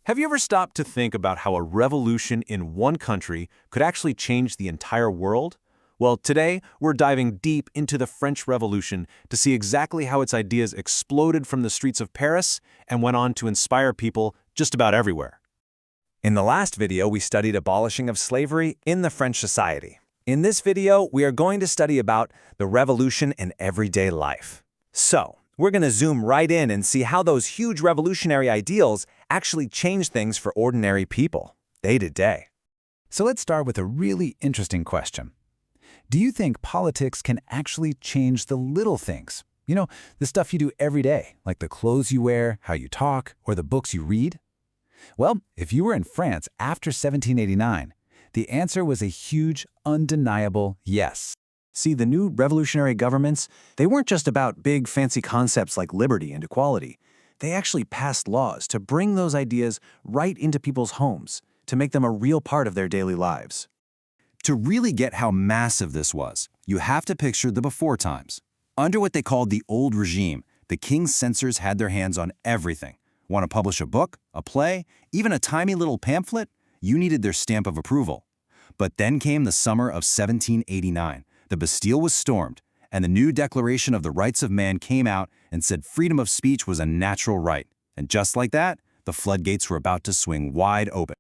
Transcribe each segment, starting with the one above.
Have you ever stopped to think about how a revolution in one country could actually change the entire world? Well, today we're diving deep into the French Revolution to see exactly how its ideas exploded from the streets of Paris and went on to inspire people just about everywhere. In the last video, we studied abolishing of slavery in the French society. In this video, we are going to study about the revolution in everyday life. So, we're going to zoom right in and see how those huge revolutionary ideals actually change things for ordinary people, day to day. So let's start with a really interesting question. Do you think politics can actually change the little things? You know, the stuff you do every day, like the clothes you wear, how you talk, or the books you read? Well, if you were in France after 1789, the answer was a huge, undeniable yes. See, the new revolutionary governments, they weren't just about big, fancy concepts like liberty and equality. They actually passed laws to bring those ideas right into people's homes, to make them a real part of their daily lives. To really get how massive this was, you have to picture the before times. Under what they called the old regime, the king's censors had their hands on everything. Want to publish a book, a play, even a tiny little pamphlet? You needed their stamp of approval. But then came the summer of 1789. The Bastille was stormed, and the new Declaration of the Rights of Man came out and said freedom of speech was a natural right. And just like that, the floodgates were about to swing wide open.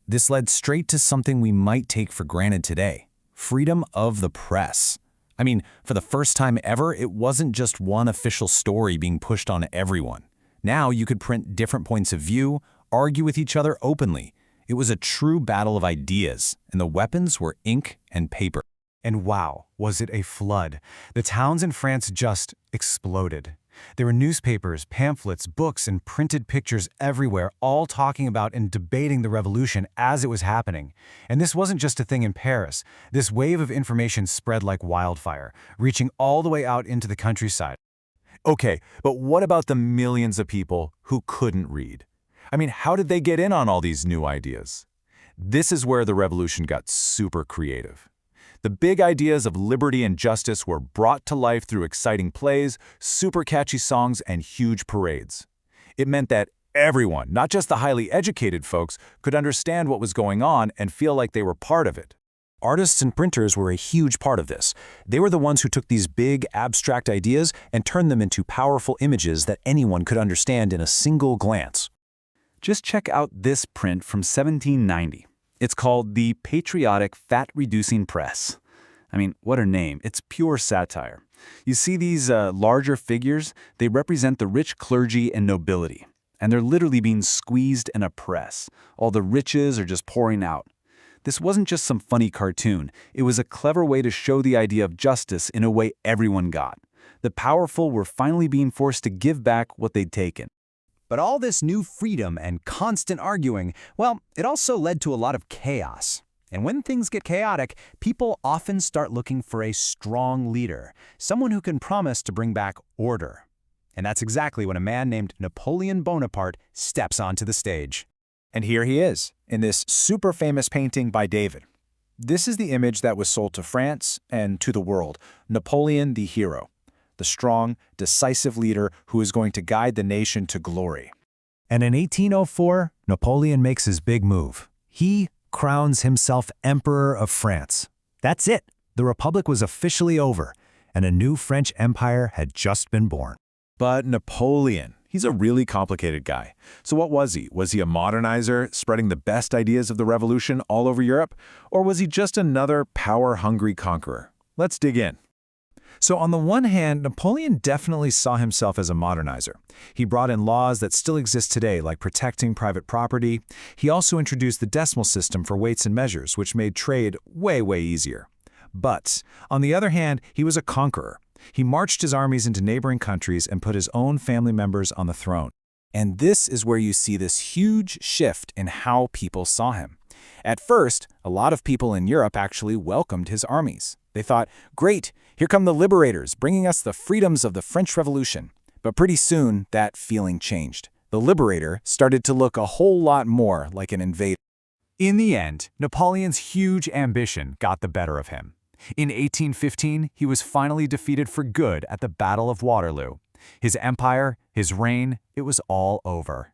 This led straight to something we might take for granted today: freedom of the press. I mean, for the first time ever, it wasn't just one official story being pushed on everyone. Now you could print different points of view, argue with each other openly. It was a true battle of ideas, and the weapons were ink and paper. And wow, was it a flood. The towns in France just exploded. There were newspapers, pamphlets, books, and printed pictures everywhere, all talking about and debating the revolution as it was happening. And this wasn't just a thing in Paris. This wave of information spread like wildfire, reaching all the way out into the countryside. Okay, but what about the millions of people who couldn't read? I mean, how did they get in on all these new ideas? This is where the revolution got super creative. The big ideas of liberty and justice were brought to life through exciting plays, super catchy songs, and huge parades. It meant that everyone, not just the highly educated folks, could understand what was going on and feel like they were part of it. Artists and printers were a huge part of this. They were the ones who took these big, abstract ideas and turned them into powerful images that anyone could understand in a single glance. Just check out this print from 1790. It's called the Patriotic Fat-Reducing Press. I mean, what a name. It's pure satire. You see these larger figures? They represent the rich clergy and nobility. And they're literally being squeezed in a press. All the riches are just pouring out. This wasn't just some funny cartoon. It was a clever way to show the idea of justice in a way everyone got. The powerful were finally being forced to give back what they'd taken. But all this new freedom and constant arguing, well, it also led to a lot of chaos. And when things get chaotic, people often start looking for a strong leader, someone who can promise to bring back order. And that's exactly when a man named Napoleon Bonaparte steps onto the stage. And here he is, in this super famous painting by David. This is the image that was sold to France and to the world: Napoleon the hero. The strong, decisive leader who is going to guide the nation to glory. And in 1804, Napoleon makes his big move. He crowns himself Emperor of France. That's it. The Republic was officially over, and a new French Empire had just been born. But Napoleon, he's a really complicated guy. So what was he? Was he a modernizer, spreading the best ideas of the revolution all over Europe? Or was he just another power-hungry conqueror? Let's dig in. So on the one hand, Napoleon definitely saw himself as a modernizer. He brought in laws that still exist today, like protecting private property. He also introduced the decimal system for weights and measures, which made trade way easier. But on the other hand, he was a conqueror. He marched his armies into neighboring countries and put his own family members on the throne. And this is where you see this huge shift in how people saw him. At first, a lot of people in Europe actually welcomed his armies. They thought, great, here come the liberators, bringing us the freedoms of the French Revolution. But pretty soon, that feeling changed. The liberator started to look a whole lot more like an invader. In the end, Napoleon's huge ambition got the better of him. In 1815, he was finally defeated for good at the Battle of Waterloo. His empire, his reign, it was all over.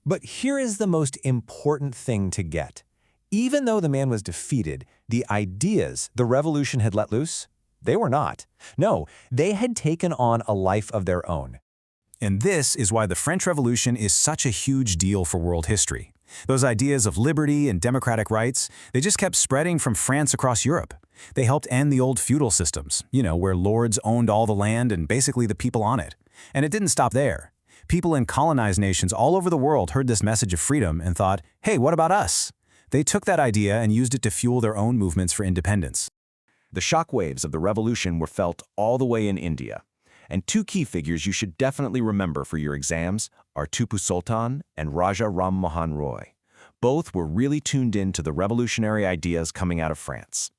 But here is the most important thing to get. Even though the man was defeated, the ideas the revolution had let loose, they were not. No, they had taken on a life of their own. And this is why the French Revolution is such a huge deal for world history. Those ideas of liberty and democratic rights, they just kept spreading from France across Europe. They helped end the old feudal systems, where lords owned all the land and basically the people on it. And it didn't stop there. People in colonized nations all over the world heard this message of freedom and thought, hey, what about us? They took that idea and used it to fuel their own movements for independence. The shockwaves of the revolution were felt all the way in India. And two key figures you should definitely remember for your exams are Tipu Sultan and Raja Ram Mohan Roy. Both were really tuned in to the revolutionary ideas coming out of France.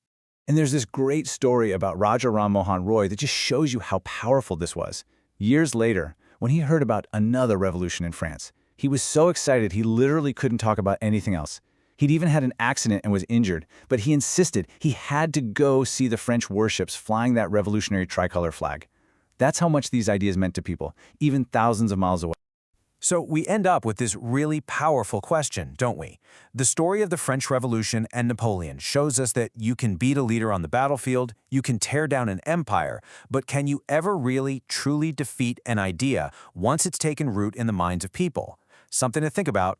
And there's this great story about Raja Ram Mohan Roy that just shows you how powerful this was. Years later, when he heard about another revolution in France, he was so excited he literally couldn't talk about anything else. He'd even had an accident and was injured, but he insisted he had to go see the French warships flying that revolutionary tricolor flag. That's how much these ideas meant to people, even thousands of miles away. So we end up with this really powerful question, don't we? The story of the French Revolution and Napoleon shows us that you can beat a leader on the battlefield, you can tear down an empire, but can you ever really, truly defeat an idea once it's taken root in the minds of people? Something to think about